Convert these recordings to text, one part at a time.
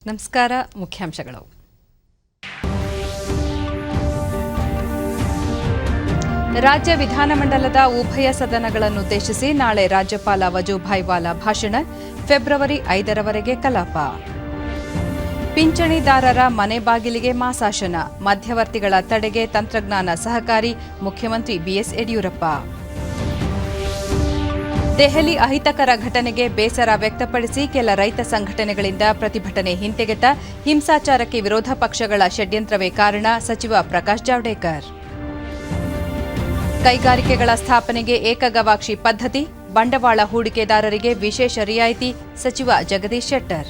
ನಮಸ್ಕಾರ. ಮುಖ್ಯಾಂಶಗಳು. ರಾಜ್ಯ ವಿಧಾನಮಂಡಲದ ಉಭಯ ಸದನಗಳನ್ನುದ್ದೇಶಿಸಿ ನಾಳೆ ರಾಜ್ಯಪಾಲ ವಜೂಭಾಯಿ ವಾಲಾ ಭಾಷಣ. ಫೆಬ್ರವರಿ 5ರವರೆಗೆ ಕಲಾಪ. ಪಿಂಚಣಿದಾರರ ಮನೆ ಬಾಗಿಲಿಗೆ ಮಾಸಾಶನ. ಮಧ್ಯವರ್ತಿಗಳ ತಡೆಗೆ ತಂತ್ರಜ್ಞಾನ ಸಹಕಾರಿ. ಮುಖ್ಯಮಂತ್ರಿ ಬಿಎಸ್ ಯಡಿಯೂರಪ್ಪ. ದೆಹಲಿ ಅಹಿತಕರ ಘಟನೆಗೆ ಬೇಸರ ವ್ಯಕ್ತಪಡಿಸಿ ಕೆಲ ರೈತ ಸಂಘಟನೆಗಳಿಂದ ಪ್ರತಿಭಟನೆ ಹಿಂತೆಗೆತ. ಹಿಂಸಾಚಾರಕ್ಕೆ ವಿರೋಧ ಪಕ್ಷಗಳ ಷಡ್ಯಂತ್ರವೇ ಕಾರಣ. ಸಚಿವ ಪ್ರಕಾಶ್ ಜಾವಡೇಕರ್. ಕೈಗಾರಿಕೆಗಳ ಸ್ಥಾಪನೆಗೆ ಏಕಗವಾಕ್ಷಿ ಪದ್ಧತಿ. ಬಂಡವಾಳ ಹೂಡಿಕೆದಾರರಿಗೆ ವಿಶೇಷ ರಿಯಾಯಿತಿ. ಸಚಿವ ಜಗದೀಶ್ ಶೆಟ್ಟರ್.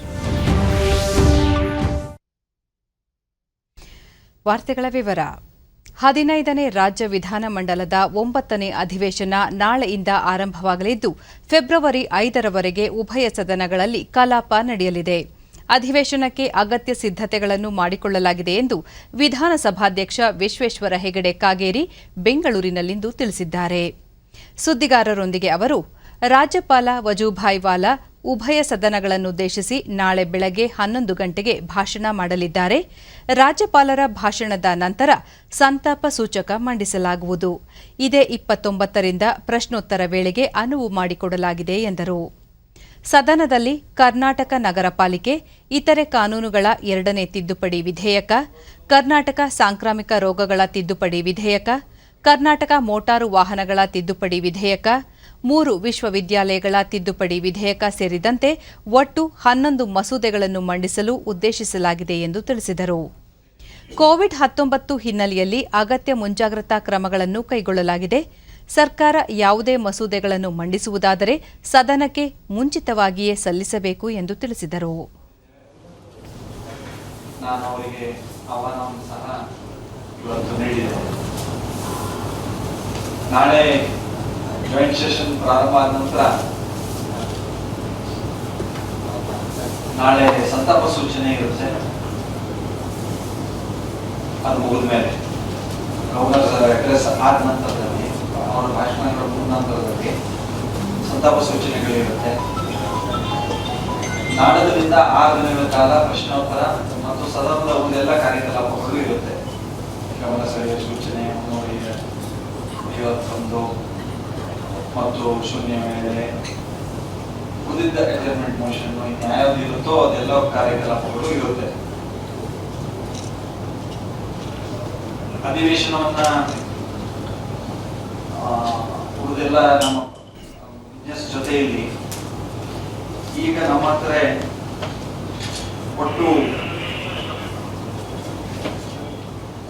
ವಾರ್ತೆಗಳ ವಿವರ. 15ನೇ ರಾಜ್ಯ ವಿಧಾನಮಂಡಲದ 9ನೇ ಅಧಿವೇಶನ ನಾಳೆಯಿಂದ ಆರಂಭವಾಗಲಿದ್ದು ಫೆಬ್ರವರಿ 5ರವರೆಗೆ ಉಭಯ ಸದನಗಳಲ್ಲಿ ಕಲಾಪ ನಡೆಯಲಿದೆ. ಅಧಿವೇಶನಕ್ಕೆ ಅಗತ್ಯ ಸಿದ್ಧತೆಗಳನ್ನು ಮಾಡಿಕೊಳ್ಳಲಾಗಿದೆ ಎಂದು ವಿಧಾನಸಭಾಧ್ಯಕ್ಷ ವಿಶ್ವೇಶ್ವರ ಹೆಗಡೆ ಕಾಗೇರಿ ಬೆಂಗಳೂರಿನಲ್ಲಿಂದು ತಿಳಿಸಿದ್ದಾರೆ. ಸುದ್ದಿಗಾರರೊಂದಿಗೆ ಅವರು, ರಾಜ್ಯಪಾಲ ವಜೂಭಾಯಿ ವಾಲಾ ಉಭಯ ಸದನಗಳನ್ನುದ್ದೇಶಿಸಿ ನಾಳೆ ಬೆಳಗ್ಗೆ 11 ಗಂಟೆಗೆ ಭಾಷಣ ಮಾಡಲಿದ್ದಾರೆ. ರಾಜ್ಯಪಾಲರ ಭಾಷಣದ ನಂತರ ಸಂತಾಪ ಸೂಚಕ ಮಂಡಿಸಲಾಗುವುದು. ಇದೇ 29ರಿಂದ ಪ್ರಶ್ನೋತ್ತರ ವೇಳೆಗೆ ಅನುವು ಮಾಡಿಕೊಡಲಾಗಿದೆ ಎಂದರು. ಸದನದಲ್ಲಿ ಕರ್ನಾಟಕ ನಗರ ಪಾಲಿಕೆ, ಇತರೆ ಕಾನೂನುಗಳ 2ನೇ ತಿದ್ದುಪಡಿ ವಿಧೇಯಕ, ಕರ್ನಾಟಕ ಸಾಂಕ್ರಾಮಿಕ ರೋಗಗಳ ತಿದ್ದುಪಡಿ ವಿಧೇಯಕ, ಕರ್ನಾಟಕ ಮೋಟಾರು ವಾಹನಗಳ ತಿದ್ದುಪಡಿ ವಿಧೇಯಕ, 3 ವಿಶ್ವವಿದ್ಯಾಲಯಗಳ ತಿದ್ದುಪಡಿ ವಿಧೇಯಕ ಸೇರಿದಂತೆ ಒಟ್ಟು 11 ಮಸೂದೆಗಳನ್ನು ಮಂಡಿಸಲು ಉದ್ದೇಶಿಸಲಾಗಿದೆ ಎಂದು ತಿಳಿಸಿದರು. ಕೋವಿಡ್-19 ಹಿನ್ನೆಲೆಯಲ್ಲಿ ಅಗತ್ಯ ಮುಂಜಾಗ್ರತಾ ಕ್ರಮಗಳನ್ನು ಕೈಗೊಳ್ಳಲಾಗಿದೆ. ಸರ್ಕಾರ ಯಾವುದೇ ಮಸೂದೆಗಳನ್ನು ಮಂಡಿಸುವುದಾದರೆ ಸದನಕ್ಕೆ ಮುಂಚಿತವಾಗಿಯೇ ಸಲ್ಲಿಸಬೇಕು ಎಂದು ತಿಳಿಸಿದರು. ನಾಳೆ ಜಾಯಿಂಟ್ ಸೆಷನ್ ಪ್ರಾರಂಭ ಆದ ನಂತರ ನಾಳೆ ಸಂತಾಪ ಸೂಚನೆ ಇರುತ್ತೆ. ಅದು ಮುಗಿದ ಮೇಲೆ ಗವರ್ನರ್ ಅಡ್ರೆಸ್ ಆದ ನಂತರದಲ್ಲಿ ಅವರ ಭಾಷಣಗಳ ನಂತರದಲ್ಲಿ ಸಂತಾಪ ಸೂಚನೆಗಳಿರುತ್ತೆ. ನಾಡದಿಂದ 6 ದಿನಗಳ ಕಾಲ ಪ್ರಶ್ನೋತ್ತರ ಮತ್ತು ಸದನದ ಉಳಿದೆಲ್ಲ ಕಾರ್ಯಕಲಾಪಗಳು ಇರುತ್ತೆ. ಗಮನ ಸೆಳೆಯುವ ಸೂಚನೆ 351 ಮತ್ತು ಶೂನ್ಯ ವೇಳೆ ಉಳಿದ ಅಡ್ಜರ್ನ್ಮೆಂಟ್ ಮೋಷನ್ ಯಾವ್ದು ಇರುತ್ತೋ ಅದೆಲ್ಲ ಕಾರ್ಯಕಲಾಪಗಳು ಇರುತ್ತೆ. ಅಧಿವೇಶನವನ್ನ ಉಳಿದೆಲ್ಲ ನಮ್ಮ ಬಿಸ್ನೆಸ್ ಜೊತೆಯಲ್ಲಿ ಈಗ ನಮ್ಮ ಹತ್ರ ಒಟ್ಟು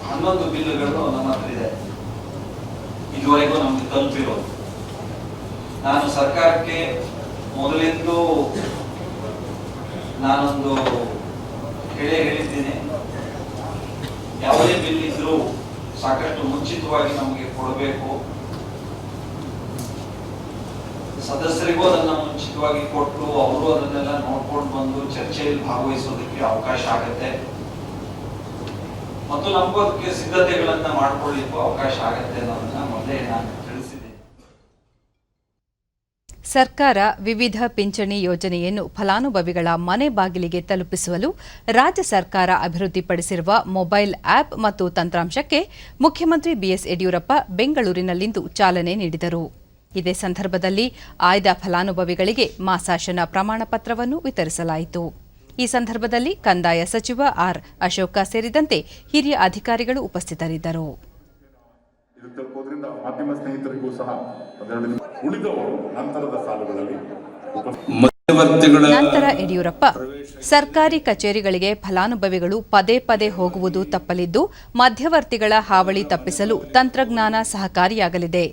11 ಬಿಲ್ಗಳು ನಮ್ಮ ಹತ್ರ ಇದೆ. ಇದುವರೆಗೂ ನಮ್ಗೆ ತಲುಪಿರೋದು. ನಾನು ಸರ್ಕಾರಕ್ಕೆ ಮೊದಲಿಂದು ನಾನೊಂದು ಹೇಳಿದ್ದೀನಿ, ಯಾವುದೇ ಬಿಲ್ ಇದ್ರೂ ಸಾಕಷ್ಟು ಮುಂಚಿತವಾಗಿ ನಮಗೆ ಕೊಡಬೇಕು. ಸದಸ್ಯರಿಗೂ ಅದನ್ನ ಮುಂಚಿತವಾಗಿ ಕೊಟ್ಟು ಅವರು ಅದನ್ನೆಲ್ಲ ನೋಡ್ಕೊಂಡು ಬಂದು ಚರ್ಚೆಯಲ್ಲಿ ಭಾಗವಹಿಸೋದಕ್ಕೆ ಅವಕಾಶ ಆಗುತ್ತೆ ಮತ್ತು ನಮಗೂ ಅದಕ್ಕೆ ಸಿದ್ಧತೆಗಳನ್ನ ಮಾಡ್ಕೊಳ್ಳಿಕ್ಕೂ ಅವಕಾಶ ಆಗುತ್ತೆ ಅನ್ನೋದನ್ನ ಮೊದಲೇ ನಾನು ತಿಳಿಸಿದ್ದೀನಿ. ಸರ್ಕಾರ ವಿವಿಧ ಪಿಂಚಣಿ ಯೋಜನೆಯನ್ನು ಫಲಾನುಭವಿಗಳ ಮನೆ ಬಾಗಿಲಿಗೆ ತಲುಪಿಸಲು ರಾಜ್ಯ ಸರ್ಕಾರ ಅಭಿವೃದ್ಧಿಪಡಿಸಿರುವ ಮೊಬೈಲ್ ಆಪ್ ಮತ್ತು ತಂತ್ರಾಂಶಕ್ಕೆ ಮುಖ್ಯಮಂತ್ರಿ ಬಿಎಸ್ ಯಡಿಯೂರಪ್ಪ ಬೆಂಗಳೂರಿನಲ್ಲಿಂದು ಚಾಲನೆ ನೀಡಿದರು. ಇದೇ ಸಂದರ್ಭದಲ್ಲಿ ಆಯ್ದ ಫಲಾನುಭವಿಗಳಿಗೆ ಮಾಸಾಶನ ಪ್ರಮಾಣ ಪತ್ರವನ್ನು ವಿತರಿಸಲಾಯಿತು. ಈ ಸಂದರ್ಭದಲ್ಲಿ ಕಂದಾಯ ಸಚಿವ ಆರ್ ಅಶೋಕ ಸೇರಿದಂತೆ ಹಿರಿಯ ಅಧಿಕಾರಿಗಳು ಉಪಸ್ಥಿತರಿದ್ದರು. ನಂತರ ಯಡಿಯೂರಪ್ಪ, ಸರ್ಕಾರಿ ಕಚೇರಿಗಳಿಗೆ ಫಲಾನುಭವಿಗಳು ಪದೇ ಪದೇ ಹೋಗುವುದು ತಪ್ಪಲಿದ್ದು ಮಧ್ಯವರ್ತಿಗಳ ಹಾವಳಿ ತಪ್ಪಿಸಲು ತಂತ್ರಜ್ಞಾನ ಸಹಕಾರಿಯಾಗಲಿದೆ.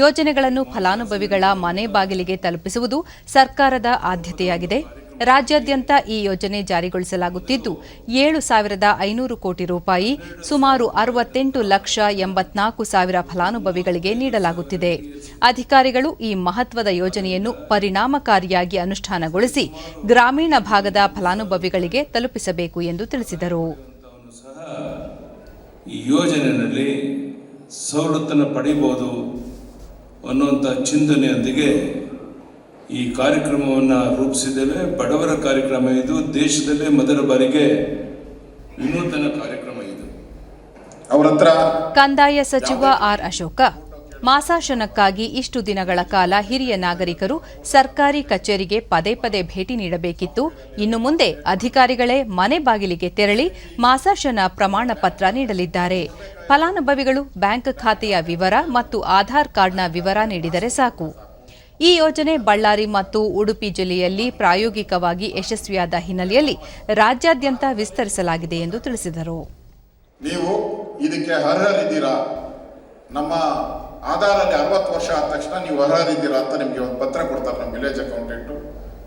ಯೋಜನೆಗಳನ್ನು ಫಲಾನುಭವಿಗಳ ಮನೆ ಬಾಗಿಲಿಗೆ ತಲುಪಿಸುವುದು ಸರ್ಕಾರದ ಆದ್ಯತೆಯಾಗಿದೆ. ರಾಜ್ಯಾದ್ಯಂತ ಈ ಯೋಜನೆ ಜಾರಿಗೊಳಿಸಲಾಗುತ್ತಿದ್ದು 7,500 ಕೋಟಿ ರೂಪಾಯಿ ಸುಮಾರು 68,84,000 ಫಲಾನುಭವಿಗಳಿಗೆ ನೀಡಲಾಗುತ್ತಿದೆ. ಅಧಿಕಾರಿಗಳು ಈ ಮಹತ್ವದ ಯೋಜನೆಯನ್ನು ಪರಿಣಾಮಕಾರಿಯಾಗಿ ಅನುಷ್ಠಾನಗೊಳಿಸಿ ಗ್ರಾಮೀಣ ಭಾಗದ ಫಲಾನುಭವಿಗಳಿಗೆ ತಲುಪಿಸಬೇಕು ಎಂದು ತಿಳಿಸಿದರು. ಈ ಯೋಜನೆಯಲ್ಲಿ ಸವಲತ್ತನ್ನು ಪಡೆಯಬಹುದು ಅನ್ನುವಂಥ ಚಿಂತನೆಯೊಂದಿಗೆ ಈ ಕಾರ್ಯಕ್ರಮವನ್ನು ರೂಪಿಸಿದ್ದೇವೆ. ಬಡವರ ಕಾರ್ಯಕ್ರಮ ಇದು. ದೇಶದಲ್ಲೇ ಮೊದಲ ಬಾರಿಗೆ ವಿನೂತನ ಕಾರ್ಯಕ್ರಮ ಇದು. ಅವರ ಹತ್ರ ಕಂದಾಯ ಸಚಿವ ಆರ್ ಅಶೋಕ ಮಾಸಾಶನಕ್ಕಾಗಿ ಇಷ್ಟು ದಿನಗಳ ಕಾಲ ಹಿರಿಯ ನಾಗರಿಕರು ಸರ್ಕಾರಿ ಕಚೇರಿಗೆ ಪದೇ ಪದೇ ಭೇಟಿ ನೀಡಬೇಕಿತ್ತು. ಇನ್ನು ಮುಂದೆ ಅಧಿಕಾರಿಗಳೇ ಮನೆ ಬಾಗಿಲಿಗೆ ತೆರಳಿ ಮಾಸಾಶನ ಪ್ರಮಾಣ ಪತ್ರ ನೀಡಲಿದ್ದಾರೆ. ಫಲಾನುಭವಿಗಳು ಬ್ಯಾಂಕ್ ಖಾತೆಯ ವಿವರ ಮತ್ತು ಆಧಾರ್ ಕಾರ್ಡ್ನ ವಿವರ ನೀಡಿದರೆ ಸಾಕು. ಈ ಯೋಜನೆ ಬಳ್ಳಾರಿ ಮತ್ತು ಉಡುಪಿ ಜಿಲ್ಲೆಯಲ್ಲಿ ಪ್ರಾಯೋಗಿಕವಾಗಿ ಯಶಸ್ವಿಯಾದ ಹಿನ್ನೆಲೆಯಲ್ಲಿ ರಾಜ್ಯಾದ್ಯಂತ ವಿಸ್ತರಿಸಲಾಗಿದೆ ಎಂದು ತಿಳಿಸಿದರು. ನೀವು ಇದಕ್ಕೆ ಅರ್ಹರಿದ್ದೀರಾ, ನಮ್ಮ ಆಧಾರಲ್ಲಿ 60 ವರ್ಷ ಆದ ತಕ್ಷಣ ನೀವು ಅರ್ಹರಿದ್ದೀರಾ ಅಂತ ನಿಮಗೆ ಒಂದು ಪತ್ರ ಕೊಡ್ತಾರೆ ನಮ್ಮ ವಿಲೇಜ್ ಅಕೌಂಟೆಂಟು.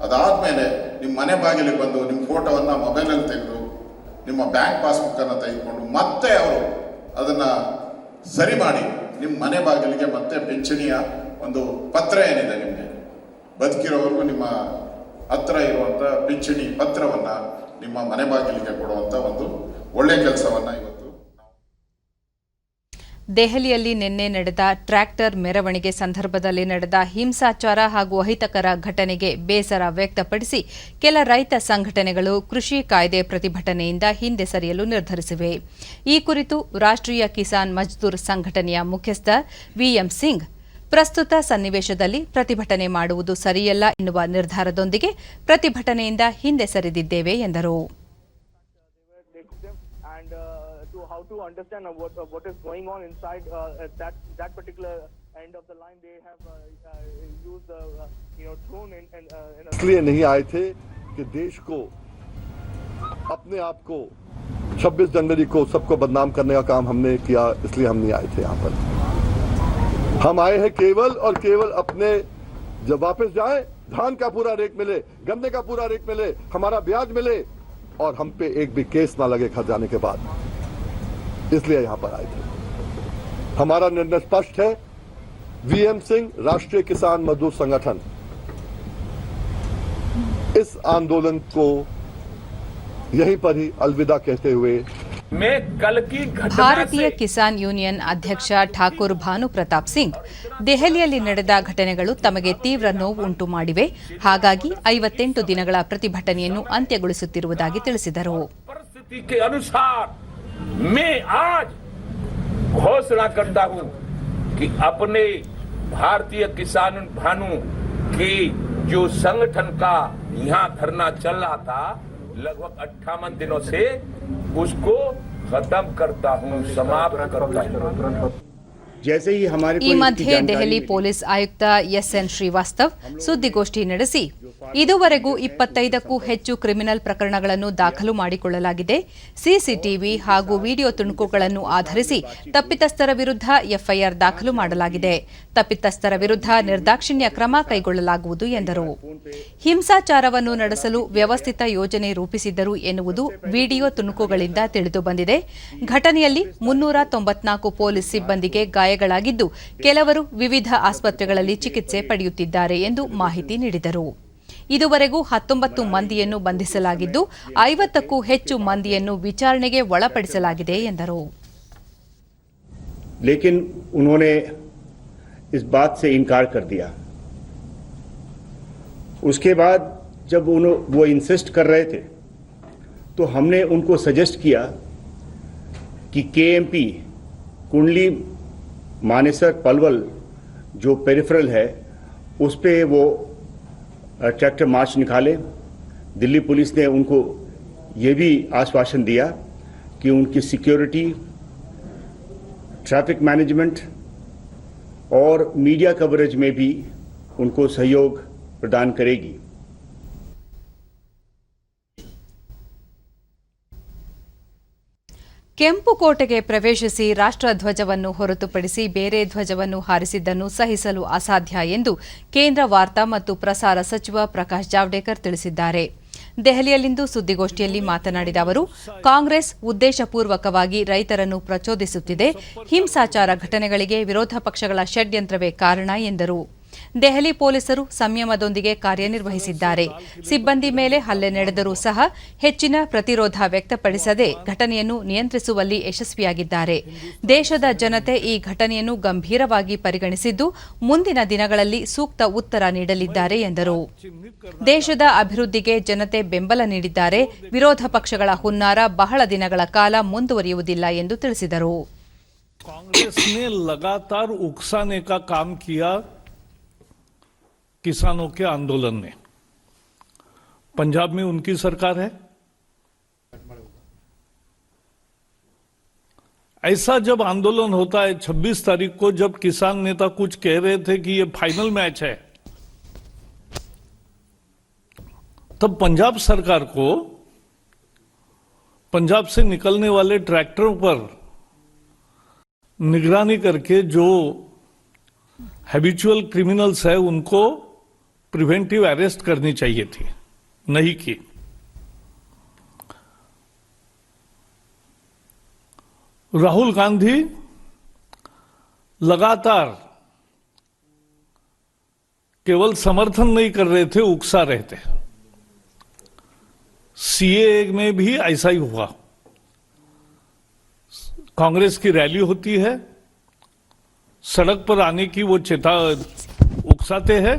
ಅದಾದಮೇಲೆ ನಿಮ್ಮ ಮನೆ ಬಾಗಿಲಿಗೆ ಬಂದು ನಿಮ್ಮ ಫೋಟೋವನ್ನು ಮೊಬೈಲಲ್ಲಿ ತೆಗೆದು ನಿಮ್ಮ ಬ್ಯಾಂಕ್ ಪಾಸ್ಬುಕ್ಕನ್ನು ತೆಗೆದುಕೊಂಡು ಮತ್ತೆ ಅವರು ಅದನ್ನು ಸರಿ ಮಾಡಿ ನಿಮ್ಮ ಮನೆ ಬಾಗಿಲಿಗೆ ಮತ್ತೆ ಪಿಂಚಣಿಯ ಒಂದು ಪತ್ರ ಏನಿದೆ ನಿಮಗೆ ಬದುಕಿರೋವರೆಗೂ ನಿಮ್ಮ ಹತ್ರ ಇರುವಂಥ ಪಿಂಚಣಿ ಪತ್ರವನ್ನು ನಿಮ್ಮ ಮನೆ ಬಾಗಿಲಿಗೆ ಕೊಡುವಂಥ ಒಂದು ಒಳ್ಳೆಯ ಕೆಲಸವನ್ನು ಇವತ್ತು. ದೆಹಲಿಯಲ್ಲಿ ನಿನ್ನೆ ನಡೆದ ಟ್ರ್ಯಾಕ್ಟರ್ ಮೆರವಣಿಗೆ ಸಂದರ್ಭದಲ್ಲಿ ನಡೆದ ಹಿಂಸಾಚಾರ ಹಾಗೂ ಅಹಿತಕರ ಘಟನೆಗೆ ಬೇಸರ ವ್ಯಕ್ತಪಡಿಸಿ ಕೆಲ ರೈತ ಸಂಘಟನೆಗಳು ಕೃಷಿ ಕಾಯ್ದೆ ಪ್ರತಿಭಟನೆಯಿಂದ ಹಿಂದೆ ಸರಿಯಲು ನಿರ್ಧರಿಸಿವೆ. ಈ ಕುರಿತು ರಾಷ್ಟ್ರೀಯ ಕಿಸಾನ್ ಮಜ್ದೂರ್ ಸಂಘಟನೆಯ ಮುಖ್ಯಸ್ಥ ವಿಎಂ ಸಿಂಗ್ ಪ್ರಸ್ತುತ ಸನ್ನಿವೇಶದಲ್ಲಿ ಪ್ರತಿಭಟನೆ ಮಾಡುವುದು ಸರಿಯಲ್ಲ ಎನ್ನುವ ನಿರ್ಧಾರದೊಂದಿಗೆ ಪ್ರತಿಭಟನೆಯಿಂದ ಹಿಂದೆ ಸರಿದಿದ್ದೇವೆ ಎಂದರು. How to understand what is going on inside that particular end of the line. They have used drone in इसलिए नहीं आए थे कि देश को अपने आप को 26 जनवरी को सबको बदनाम करने का काम हमने किया, इसलिए हम नहीं आए थे यहाँ पर. हम आए हैं केवल और केवल अपने जब वापस जाए धान का पूरा रेट मिले, गन्ने का पूरा रेट मिले, हमारा ब्याज मिले और हम पे एक भी केस ना लगे घर जाने के बाद, इसलिए यहां पर आए थे. हमारा निर्णय स्पष्ट है. वीएम सिंह राष्ट्रीय किसान मजदूर संगठन इस आंदोलन को यहीं पर ही अलविदा कहते हुए मैं कल की घटना ಭಾರತೀಯ ಕಿಸಾನ್ ಯೂನಿಯನ್ ಅಧ್ಯಕ್ಷ ಠಾಕೂರ್ ಭಾನು ಪ್ರತಾಪ್ ಸಿಂಗ್ ದೆಹಲಿಯಲ್ಲಿ ನಡೆದ ಘಟನೆಗಳು ತಮಗೆ ತೀವ್ರ ನೋವು ಉಂಟು ಮಾಡಿವೆ. ಹಾಗಾಗಿ 58 ದಿನಗಳ ಪ್ರತಿಭಟನೆಯನ್ನು ಅಂತ್ಯಗೊಳಿಸುತ್ತಿರುವುದಾಗಿ ತಿಳಿಸಿದರು. परिस्थिति के अनुसार मैं आज घोषणा करता हूं कि अपने भारतीय किसान भानु की जो संगठन का यहाँ धरना चल रहा था लगभग 58 दिनों से उसको खत्म करता हूं, समाप्त करता हूं. जैसे ही हमारे ಈ ಮಧ್ಯೆ ದೆಹಲಿ ಪೊಲೀಸ್ ಆಯುಕ್ತ ಎಸ್ಎನ್ ಶ್ರೀವಾಸ್ತವ್ ಸುದ್ದಿಗೋಷ್ಠಿ ನಡೆಸಿ ಇದುವರೆಗೂ 25ಕ್ಕೂ ಹೆಚ್ಚು ಕ್ರಿಮಿನಲ್ ಪ್ರಕರಣಗಳನ್ನು ದಾಖಲು ಮಾಡಿಕೊಳ್ಳಲಾಗಿದೆ. ಸಿಸಿಟಿವಿ ಹಾಗೂ ವಿಡಿಯೋ ತುಣುಕುಗಳನ್ನು ಆಧರಿಸಿ ತಪ್ಪಿತಸ್ಥರ ವಿರುದ್ಧ ಎಫ್ಐಆರ್ ದಾಖಲು ಮಾಡಲಾಗಿದೆ. ತಪ್ಪಿತಸ್ಥರ ವಿರುದ್ಧ ನಿರ್ದಾಕ್ಷಿಣ್ಯ ಕ್ರಮ ಕೈಗೊಳ್ಳಲಾಗುವುದು ಎಂದರು. ಹಿಂಸಾಚಾರವನ್ನು ನಡೆಸಲು ವ್ಯವಸ್ಥಿತ ಯೋಜನೆ ರೂಪಿಸಿದ್ದರು ಎನ್ನುವುದು ವಿಡಿಯೋ ತುಣುಕುಗಳಿಂದ ತಿಳಿದುಬಂದಿದೆ. ಘಟನೆಯಲ್ಲಿ 394 ಪೊಲೀಸ್ ಸಿಬ್ಬಂದಿಗೆ ಗಾಯಗಳಾಗಿದ್ದು ಕೆಲವರು ವಿವಿಧ ಆಸ್ಪತ್ರೆಗಳಲ್ಲಿ ಚಿಕಿತ್ಸೆ ಪಡೆಯುತ್ತಿದ್ದಾರೆ ಎಂದು ಮಾಹಿತಿ ನೀಡಿದರು. ಇದುವರೆಗೂ 19 ಮಂದಿಯನ್ನು ಬಂಧಿಸಲಾಗಿದ್ದು 50ಕ್ಕೂ ಹೆಚ್ಚು ಮಂದಿಯನ್ನು ವಿಚಾರಣೆಗೆ ಒಳಪಡಿಸಲಾಗಿದೆ ಎಂದರು. लेकिन उन्होंने इस बात से इनकार कर दिया. उसके बाद जब वो इंसिस्ट कर रहे थे तो हमने उनको सजेस्ट किया कि केएमपी कुंडली मानेसर पलवल जो पेरिफेरल है उस पे वो ट्रैक्टर मार्च निकाले. दिल्ली पुलिस ने उनको ये भी आश्वासन दिया कि उनकी सिक्योरिटी, ट्रैफिक मैनेजमेंट और मीडिया कवरेज में भी उनको सहयोग प्रदान करेगी. ಕೆಂಪುಕೋಟೆಗೆ ಪ್ರವೇಶಿಸಿ ರಾಷ್ಟ್ರಧ್ವಜವನ್ನು ಹೊರತುಪಡಿಸಿ ಬೇರೆ ಧ್ವಜವನ್ನು ಹಾರಿಸಿದ್ದನ್ನು ಸಹಿಸಲು ಅಸಾಧ್ಯ ಎಂದು ಕೇಂದ್ರ ವಾರ್ತಾ ಮತ್ತು ಪ್ರಸಾರ ಸಚಿವ ಪ್ರಕಾಶ್ ಜಾವಡೇಕರ್ ತಿಳಿಸಿದ್ದಾರೆ. ದೆಹಲಿಯಲ್ಲಿಂದು ಸುದ್ದಿಗೋಷ್ಠಿಯಲ್ಲಿ ಮಾತನಾಡಿದ ಅವರು, ಕಾಂಗ್ರೆಸ್ ಉದ್ದೇಶಪೂರ್ವಕವಾಗಿ ರೈತರನ್ನು ಪ್ರಚೋದಿಸುತ್ತಿದೆ. ಹಿಂಸಾಚಾರ ಘಟನೆಗಳಿಗೆ ವಿರೋಧ ಪಕ್ಷಗಳ ಷಡ್ಯಂತ್ರವೇ ಕಾರಣ ಎಂದರು. ದೆಹಲಿ ಪೊಲೀಸರು ಸಂಯಮದೊಂದಿಗೆ ಕಾರ್ಯನಿರ್ವಹಿಸಿದ್ದಾರೆ. ಸಿಬ್ಬಂದಿ ಮೇಲೆ ಹಲ್ಲೆ ನಡೆದರೂ ಸಹ ಹೆಚ್ಚಿನ ಪ್ರತಿರೋಧ ವ್ಯಕ್ತಪಡಿಸದೆ ಘಟನೆಯನ್ನು ನಿಯಂತ್ರಿಸುವಲ್ಲಿ ಯಶಸ್ವಿಯಾಗಿದ್ದಾರೆ. ದೇಶದ ಜನತೆ ಈ ಘಟನೆಯನ್ನು ಗಂಭೀರವಾಗಿ ಪರಿಗಣಿಸಿದ್ದು ಮುಂದಿನ ದಿನಗಳಲ್ಲಿ ಸೂಕ್ತ ಉತ್ತರ ನೀಡಲಿದ್ದಾರೆ ಎಂದರು. ದೇಶದ ಅಭಿವೃದ್ಧಿಗೆ ಜನತೆ ಬೆಂಬಲ ನೀಡಿದ್ದಾರೆ. ವಿರೋಧ ಪಕ್ಷಗಳ ಹುನ್ನಾರ ಬಹಳ ದಿನಗಳ ಕಾಲ ಮುಂದುವರಿಯುವುದಿಲ್ಲ ಎಂದು ತಿಳಿಸಿದರು. कांग्रेस ने लगातार उकसाने का काम किया किसानों के आंदोलन में. पंजाब में उनकी सरकार है. ऐसा जब आंदोलन होता है 26 तारीख को, जब किसान नेता कुछ कह रहे थे कि ये फाइनल मैच है, तब पंजाब सरकार को पंजाब से निकलने वाले ट्रैक्टरों पर निगरानी करके जो हैबिचुअल क्रिमिनल्स है उनको प्रिवेंटिव अरेस्ट करनी चाहिए थी, नहीं की. राहुल गांधी लगातार केवल समर्थन नहीं कर रहे थे, उकसा रहे थे. सीए में भी ऐसा ही हुआ. कांग्रेस की रैली होती है, सड़क पर आने की वो उकसाते हैं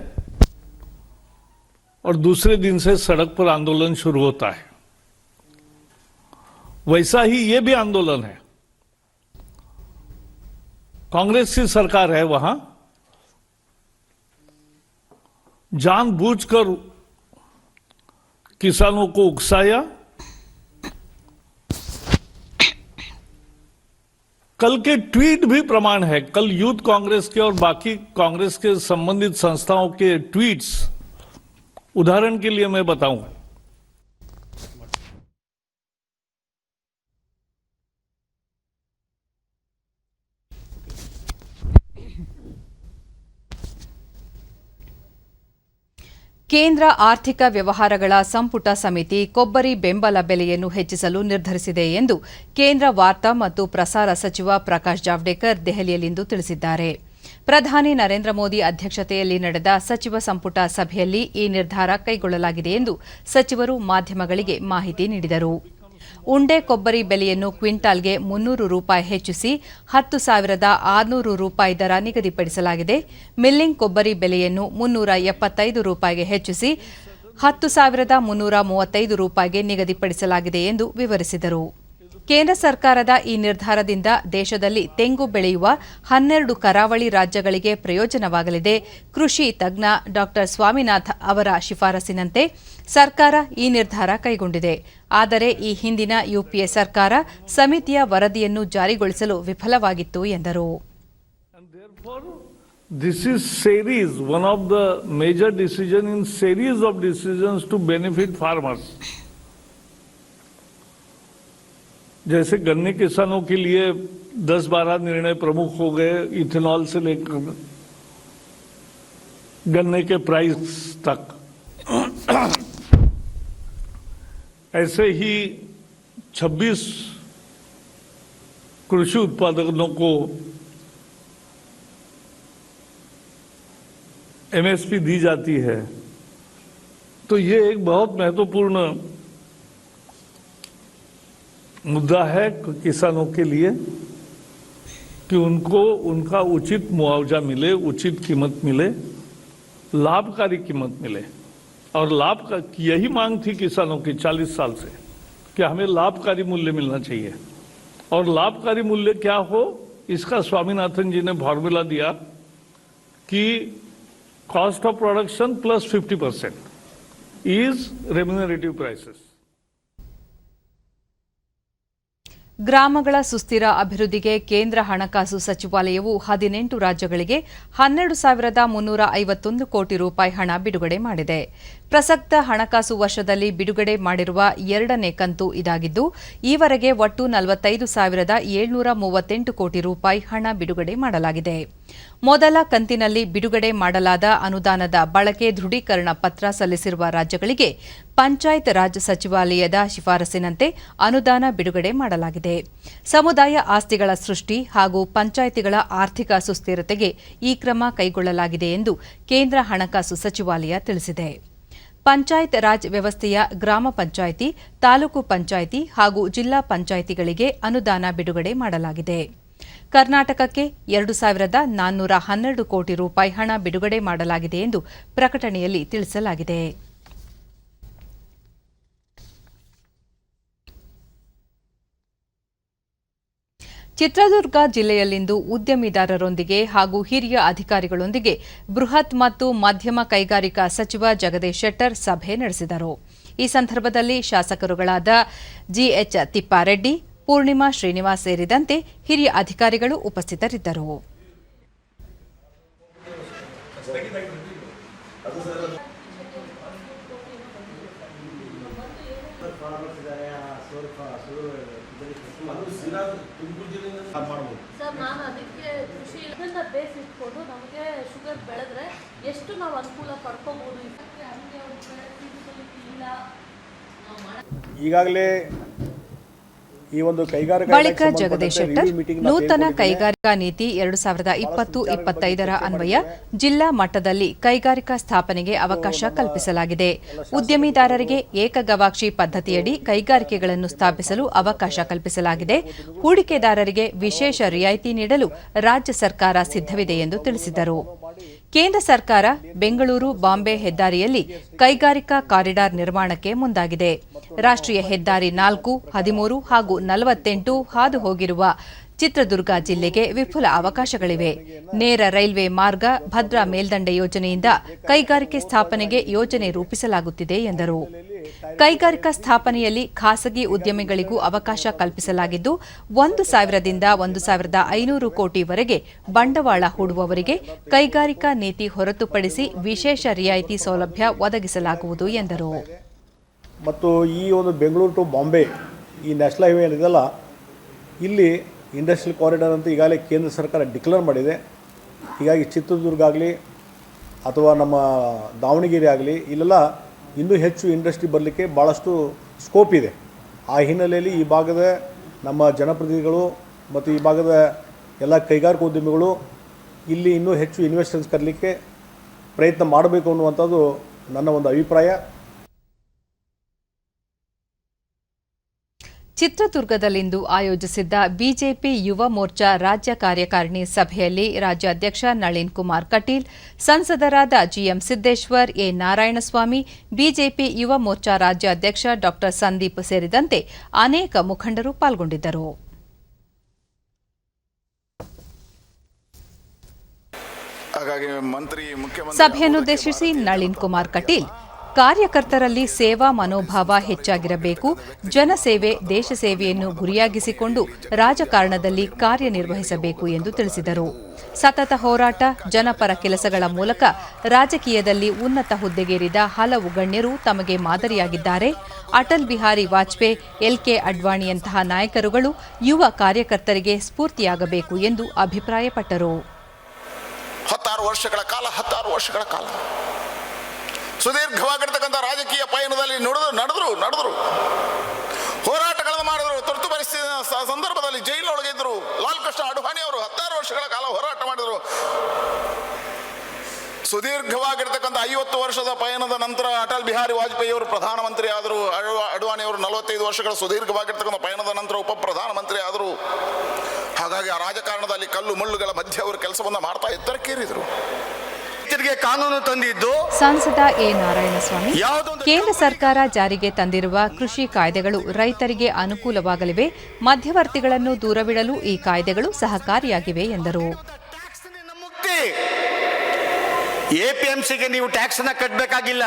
और दूसरे दिन से सड़क पर आंदोलन शुरू होता है. वैसा ही ये भी आंदोलन है. कांग्रेस की सरकार है, वहां जानबूझकर किसानों को उकसाया. कल के ट्वीट भी प्रमाण है. कल यूथ कांग्रेस के और बाकी कांग्रेस के संबंधित संस्थाओं के ट्वीट्स, उदाहरण के लिए मैं बताऊं, ಕೇಂದ್ರ ಆರ್ಥಿಕ ವ್ಯವಹಾರಗಳ ಸಂಪುಟ ಸಮಿತಿ ಕೊಬ್ಬರಿ ಬೆಂಬಲ ಬೆಲೆಯನ್ನು ಹೆಚ್ಚಿಸಲು ನಿರ್ಧರಿಸಿದೆ ಎಂದು ಕೇಂದ್ರ ವಾರ್ತಾ ಮತ್ತು ಪ್ರಸಾರ ಸಚಿವ ಪ್ರಕಾಶ್ ಜಾವಡೇಕರ್ ದೆಹಲಿಯಲ್ಲಿಂದು ತಿಳಿಸಿದ್ದಾರೆ. ಪ್ರಧಾನಿ ನರೇಂದ್ರ ಮೋದಿ ಅಧ್ಯಕ್ಷತೆಯಲ್ಲಿ ನಡೆದ ಸಚಿವ ಸಂಪುಟ ಸಭೆಯಲ್ಲಿ ಈ ನಿರ್ಧಾರ ಕೈಗೊಳ್ಳಲಾಗಿದೆ ಎಂದು ಸಚಿವರು ಮಾಧ್ಯಮಗಳಿಗೆ ಮಾಹಿತಿ ನೀಡಿದರು. ಉಂಡೆ ಕೊಬ್ಬರಿ ಬೆಲೆಯನ್ನು ಕ್ವಿಂಟಾಲ್ಗೆ 300 ರೂಪಾಯಿ ಹೆಚ್ಚಿಸಿ 10,600 ರೂಪಾಯಿ ದರ ನಿಗದಿಪಡಿಸಲಾಗಿದೆ. ಮಿಲ್ಲಿಂಗ್ ಕೊಬ್ಬರಿ ಬೆಲೆಯನ್ನು 375 ರೂಪಾಯಿಗೆ ಹೆಚ್ಚಿಸಿ 10,335 ರೂಪಾಯಿಗೆ ನಿಗದಿಪಡಿಸಲಾಗಿದೆ ಎಂದು ವಿವರಿಸಿದರು. ಕೇಂದ್ರ ಸರ್ಕಾರದ ಈ ನಿರ್ಧಾರದಿಂದ ದೇಶದಲ್ಲಿ ತೆಂಗು ಬೆಳೆಯುವ 12 ಕರಾವಳಿ ರಾಜ್ಯಗಳಿಗೆ ಪ್ರಯೋಜನವಾಗಲಿದೆ. ಕೃಷಿ ತಜ್ಞ ಡಾ ಸ್ವಾಮಿನಾಥ್ ಅವರ ಶಿಫಾರಸಿನಂತೆ ಸರ್ಕಾರ ಈ ನಿರ್ಧಾರ ಕೈಗೊಂಡಿದೆ. ಆದರೆ ಈ ಹಿಂದಿನ ಯುಪಿಎ ಸರ್ಕಾರ ಸಮಿತಿಯ ವರದಿಯನ್ನು ಜಾರಿಗೊಳಿಸಲು ವಿಫಲವಾಗಿತ್ತು ಎಂದರು. This is series, one of the major decision in series of decisions to benefit farmers. जैसे गन्ने किसानों के लिए 10-12 निर्णय प्रमुख हो गए, इथेनॉल से लेकर गन्ने के प्राइस तक. ऐसे ही 26 कृषि उत्पादकों को एमएसपी दी जाती है. तो ये एक बहुत महत्वपूर्ण मुद्दा है किसानों के लिए कि उनको उनका उचित मुआवजा मिले, उचित कीमत मिले, लाभकारी कीमत मिले. और लाभ का यही मांग थी किसानों की 40 साल से कि हमें लाभकारी मूल्य मिलना चाहिए. और लाभकारी मूल्य क्या हो, इसका स्वामीनाथन जी ने फॉर्मूला दिया कि cost of production plus 50% is remunerative prices. ಗ್ರಾಮಗಳ ಸುಸ್ಥಿರ ಅಭಿವೃದ್ಧಿಗೆ ಕೇಂದ್ರ ಹಣಕಾಸು ಸಚಿವಾಲಯವು 18 ರಾಜ್ಯಗಳಿಗೆ 12,351 ಕೋಟಿ ರೂಪಾಯಿ ಹಣ ಬಿಡುಗಡೆ ಮಾಡಿದೆ. ಪ್ರಸಕ್ತ ಹಣಕಾಸು ವರ್ಷದಲ್ಲಿ ಬಿಡುಗಡೆ ಮಾಡಿರುವ 2ನೇ ಕಂತು ಇದಾಗಿದ್ದು, ಈವರೆಗೆ ಒಟ್ಟು 45,738 ಕೋಟಿ ರೂಪಾಯಿ ಹಣ ಬಿಡುಗಡೆ ಮಾಡಲಾಗಿದೆ. ಮೊದಲ ಕಂತಿನಲ್ಲಿ ಬಿಡುಗಡೆ ಮಾಡಲಾದ ಅನುದಾನದ ಬಳಕೆ ದೃಢೀಕರಣ ಪತ್ರ ಸಲ್ಲಿಸಿರುವ ರಾಜ್ಯಗಳಿಗೆ ಪಂಚಾಯತ್ ರಾಜ್ ಸಚಿವಾಲಯದ ಶಿಫಾರಸಿನಂತೆ ಅನುದಾನ ಬಿಡುಗಡೆ ಮಾಡಲಾಗಿದೆ. ಸಮುದಾಯ ಆಸ್ತಿಗಳ ಸೃಷ್ಟಿ ಹಾಗೂ ಪಂಚಾಯಿತಿಗಳ ಆರ್ಥಿಕ ಸುಸ್ಥಿರತೆಗೆ ಈ ಕ್ರಮ ಕೈಗೊಳ್ಳಲಾಗಿದೆ ಎಂದು ಕೇಂದ್ರ ಹಣಕಾಸು ಸಚಿವಾಲಯ ತಿಳಿಸಿದೆ. ಪಂಚಾಯತ್ ರಾಜ್ ವ್ಯವಸ್ಥೆಯ ಗ್ರಾಮ ಪಂಚಾಯಿತಿ, ತಾಲೂಕು ಪಂಚಾಯಿತಿ ಹಾಗೂ ಜಿಲ್ಲಾ ಪಂಚಾಯಿತಿಗಳಿಗೆ ಅನುದಾನ ಬಿಡುಗಡೆ ಮಾಡಲಾಗಿದೆ. ಕರ್ನಾಟಕಕ್ಕೆ 2,412 ಕೋಟಿ ರೂಪಾಯಿ ಹಣ ಬಿಡುಗಡೆ ಮಾಡಲಾಗಿದೆ ಎಂದು ಪ್ರಕಟಣೆಯಲ್ಲಿ ತಿಳಿಸಲಾಗಿದೆ. ಚಿತ್ರದುರ್ಗ ಜಿಲ್ಲೆಯಲ್ಲಿಂದು ಉದ್ಯಮಿದಾರರೊಂದಿಗೆ ಹಾಗೂ ಹಿರಿಯ ಅಧಿಕಾರಿಗಳೊಂದಿಗೆ ಬೃಹತ್ ಮತ್ತು ಮಧ್ಯಮ ಕೈಗಾರಿಕಾ ಸಚಿವ ಜಗದೀಶ್ ಶೆಟ್ಟರ್ ಸಭೆ ನಡೆಸಿದರು. ಈ ಸಂದರ್ಭದಲ್ಲಿ ಶಾಸಕರುಗಳಾದ ಜಿಎಚ್ ತಿಪ್ಪಾರೆಡ್ಡಿ, ಪೂರ್ಣಿಮಾ ಶ್ರೀನಿವಾಸ್ ಸೇರಿದಂತೆ ಹಿರಿಯ ಅಧಿಕಾರಿಗಳು ಉಪಸ್ಥಿತರಿದ್ದರು. ಸರ್, ನಾನು ಅದಕ್ಕೆ ಕೃಷಿ ಇದನ್ನ ಬೇಸ್ ಇಟ್ಕೊಂಡು ನಮಗೆ ಶುಗರ್ ಬೆಳೆದ್ರೆ ಎಷ್ಟು ನಾವು ಅನುಕೂಲ ಪಡ್ಕೋಬಹುದು. ಈಗಾಗಲೇ ಈ ಒಂದು ಬಳಿಕ ಜಗದೀಶ್ ಶೆಟ್ಟರ್ ನೂತನ ಕೈಗಾರಿಕಾ ನೀತಿ 2020-25ರ ಅನ್ವಯ ಜಿಲ್ಲಾ ಮಟ್ಟದಲ್ಲಿ ಕೈಗಾರಿಕಾ ಸ್ಥಾಪನೆಗೆ ಅವಕಾಶ ಕಲ್ಪಿಸಲಾಗಿದೆ. ಉದ್ಯಮಿದಾರರಿಗೆ ಏಕಗವಾಕ್ಷಿ ಪದ್ಧತಿಯಡಿ ಕೈಗಾರಿಕೆಗಳನ್ನು ಸ್ಥಾಪಿಸಲು ಅವಕಾಶ ಕಲ್ಪಿಸಲಾಗಿದೆ. ಹೂಡಿಕೆದಾರರಿಗೆ ವಿಶೇಷ ರಿಯಾಯಿತಿ ನೀಡಲು ರಾಜ್ಯ ಸರ್ಕಾರ ಸಿದ್ಧವಿದೆ ಎಂದು ತಿಳಿಸಿದರು. ಕೇಂದ್ರ ಸರ್ಕಾರ ಬೆಂಗಳೂರು ಬಾಂಬೆ ಹೆದ್ದಾರಿಯಲ್ಲಿ ಕೈಗಾರಿಕಾ ಕಾರಿಡಾರ್ ನಿರ್ಮಾಣಕ್ಕೆ ಮುಂದಾಗಿದೆ. ರಾಷ್ಟ್ರೀಯ ಹೆದ್ದಾರಿ 4, 13 ಹಾಗೂ 48 ಹಾದು ಹೋಗಿರುವ ಚಿತ್ರದುರ್ಗ ಜಿಲ್ಲೆಗೆ ವಿಪುಲ ಅವಕಾಶಗಳಿವೆ. ನೇರ ರೈಲ್ವೆ ಮಾರ್ಗ, ಭದ್ರಾ ಮೇಲ್ದಂಡೆ ಯೋಜನೆಯಿಂದ ಕೈಗಾರಿಕೆ ಸ್ಥಾಪನೆಗೆ ಯೋಜನೆ ರೂಪಿಸಲಾಗುತ್ತಿದೆ ಎಂದರು. ಕೈಗಾರಿಕಾ ಸ್ಥಾಪನೆಯಲ್ಲಿ ಖಾಸಗಿ ಉದ್ಯಮಿಗಳಿಗೂ ಅವಕಾಶ ಕಲ್ಪಿಸಲಾಗಿದ್ದು 1,000ದಿಂದ 1,500 ಕೋಟಿವರೆಗೆ ಬಂಡವಾಳ ಹೂಡುವವರಿಗೆ ಕೈಗಾರಿಕಾ ನೀತಿ ಹೊರತುಪಡಿಸಿ ವಿಶೇಷ ರಿಯಾಯಿತಿ ಸೌಲಭ್ಯ ಒದಗಿಸಲಾಗುವುದು ಎಂದರು. ಮತ್ತು ಈ ಒಂದು ಬೆಂಗಳೂರು ಟು ಬಾಂಬೆ ಈ ನ್ಯಾಷನಲ್ ಹೈವೇ ಏನಿದೆಯಲ್ಲ, ಇಲ್ಲಿ ಇಂಡಸ್ಟ್ರಿಯಲ್ ಕಾರಿಡಾರ್ ಅಂತ ಈಗಾಗಲೇ ಕೇಂದ್ರ ಸರ್ಕಾರ ಡಿಕ್ಲೇರ್ ಮಾಡಿದೆ. ಹೀಗಾಗಿ ಚಿತ್ರದುರ್ಗ ಆಗಲಿ ಅಥವಾ ನಮ್ಮ ದಾವಣಗೆರೆ ಆಗಲಿ ಇಲ್ಲೆಲ್ಲ ಇನ್ನೂ ಹೆಚ್ಚು ಇಂಡಸ್ಟ್ರಿ ಬರಲಿಕ್ಕೆ ಭಾಳಷ್ಟು ಸ್ಕೋಪ್ ಇದೆ. ಆ ಹಿನ್ನೆಲೆಯಲ್ಲಿ ಈ ಭಾಗದ ನಮ್ಮ ಜನಪ್ರತಿನಿಧಿಗಳು ಮತ್ತು ಈ ಭಾಗದ ಎಲ್ಲ ಕೈಗಾರಿಕೋದ್ಯಮಿಗಳು ಇಲ್ಲಿ ಇನ್ನೂ ಹೆಚ್ಚು ಇನ್ವೆಸ್ಟ್ಮೆಂಟ್ಸ್ ಕರಲಿಕ್ಕೆ ಪ್ರಯತ್ನ ಮಾಡಬೇಕು ಅನ್ನುವಂಥದ್ದು ನನ್ನ ಒಂದು ಅಭಿಪ್ರಾಯ. ಚಿತ್ರದುರ್ಗದಲ್ಲಿಂದು ಆಯೋಜಿಸಿದ್ದ ಬಿಜೆಪಿ ಯುವ ಮೋರ್ಚಾ ರಾಜ್ಯ ಕಾರ್ಯಕಾರಿಣಿ ಸಭೆಯಲ್ಲಿ ರಾಜ್ಯಾಧ್ಯಕ್ಷ ನಳಿನ್ ಕುಮಾರ್ ಕಟೀಲ್, ಸಂಸದರಾದ GM Siddeshwar, A Narayanaswamy, BJP Yuva Morcha ರಾಜ್ಯಾಧ್ಯಕ್ಷ ಡಾ ಸಂದೀಪ್ ಸೇರಿದಂತೆ ಅನೇಕ ಮುಖಂಡರು ಪಾಲ್ಗೊಂಡಿದ್ದರು. ಸಭೆಯನ್ನುದ್ದೇಶಿಸಿ ನಳಿನ್ ಕುಮಾರ್ ಕಟೀಲ್, ಕಾರ್ಯಕರ್ತರಲ್ಲಿ ಸೇವಾ ಮನೋಭಾವ ಹೆಚ್ಚಾಗಿರಬೇಕು. ಜನಸೇವೆ, ದೇಶ ಸೇವೆಯನ್ನು ಗುರಿಯಾಗಿಸಿಕೊಂಡು ರಾಜಕಾರಣದಲ್ಲಿ ಕಾರ್ಯನಿರ್ವಹಿಸಬೇಕು ಎಂದು ತಿಳಿಸಿದರು. ಸತತ ಹೋರಾಟ, ಜನಪರ ಕೆಲಸಗಳ ಮೂಲಕ ರಾಜಕೀಯದಲ್ಲಿ ಉನ್ನತ ಹುದ್ದೆಗೇರಿದ ಹಲವು ಗಣ್ಯರು ತಮಗೆ ಮಾದರಿಯಾಗಿದ್ದಾರೆ. ಅಟಲ್ ಬಿಹಾರಿ ವಾಜಪೇಯಿ, ಎಲ್ಕೆ ಅಡ್ವಾಣಿಯಂತಹ ನಾಯಕರುಗಳು ಯುವ ಕಾರ್ಯಕರ್ತರಿಗೆ ಸ್ಫೂರ್ತಿಯಾಗಬೇಕು ಎಂದು ಅಭಿಪ್ರಾಯಪಟ್ಟರು. 16 ವರ್ಷಗಳ ಕಾಲ ಸುದೀರ್ಘವಾಗಿರ್ತಕ್ಕಂಥ ರಾಜಕೀಯ ಪಯಣದಲ್ಲಿ ನಡೆದ್ರು ಹೋರಾಟಗಳನ್ನು ಮಾಡಿದ್ರು. ತುರ್ತು ಪರಿಸ್ಥಿತಿ ಸಂದರ್ಭದಲ್ಲಿ ಜೈಲೊಳಗಿದ್ರು. ಲಾಲ್ ಕೃಷ್ಣ ಅಡ್ವಾಣಿ ಅವರು 16 ವರ್ಷಗಳ ಕಾಲ ಹೋರಾಟ ಮಾಡಿದರು. ಸುದೀರ್ಘವಾಗಿರ್ತಕ್ಕಂಥ 50 ವರ್ಷದ ಪಯಣದ ನಂತರ ಅಟಲ್ ಬಿಹಾರಿ ವಾಜಪೇಯಿ ಅವರು ಪ್ರಧಾನಮಂತ್ರಿ ಆದರು. ಅಡ್ವಾಣಿ ಅವರು 45 ವರ್ಷಗಳ ಸುದೀರ್ಘವಾಗಿರ್ತಕ್ಕಂಥ ಪಯಣದ ನಂತರ ಉಪ ಪ್ರಧಾನಮಂತ್ರಿ ಆದರು. ಹಾಗಾಗಿ ಆ ರಾಜಕಾರಣದಲ್ಲಿ ಕಲ್ಲು ಮುಳ್ಳುಗಳ ಮಧ್ಯೆ ಅವರು ಕೆಲಸವನ್ನು ಮಾಡ್ತಾ ಎತ್ತರಕ್ಕೇರಿದರು. ಕಾನೂನು ತಂದಿದ್ದು ಸಂಸದ ಎ ನಾರಾಯಣಸ್ವಾಮಿ, ಕೇಂದ್ರ ಸರ್ಕಾರ ಜಾರಿಗೆ ತಂದಿರುವ ಕೃಷಿ ಕಾಯ್ದೆಗಳು ರೈತರಿಗೆ ಅನುಕೂಲವಾಗಲಿವೆ. ಮಧ್ಯವರ್ತಿಗಳನ್ನು ದೂರವಿಡಲು ಈ ಕಾಯ್ದೆಗಳು ಸಹಕಾರಿಯಾಗಿವೆ ಎಂದರು. ಎಪಿಎಂಸಿಗೆ ನೀವು ಟ್ಯಾಕ್ಸ್ ಅನ್ನ ಕಟ್ಟಬೇಕಾಗಿಲ್ಲ.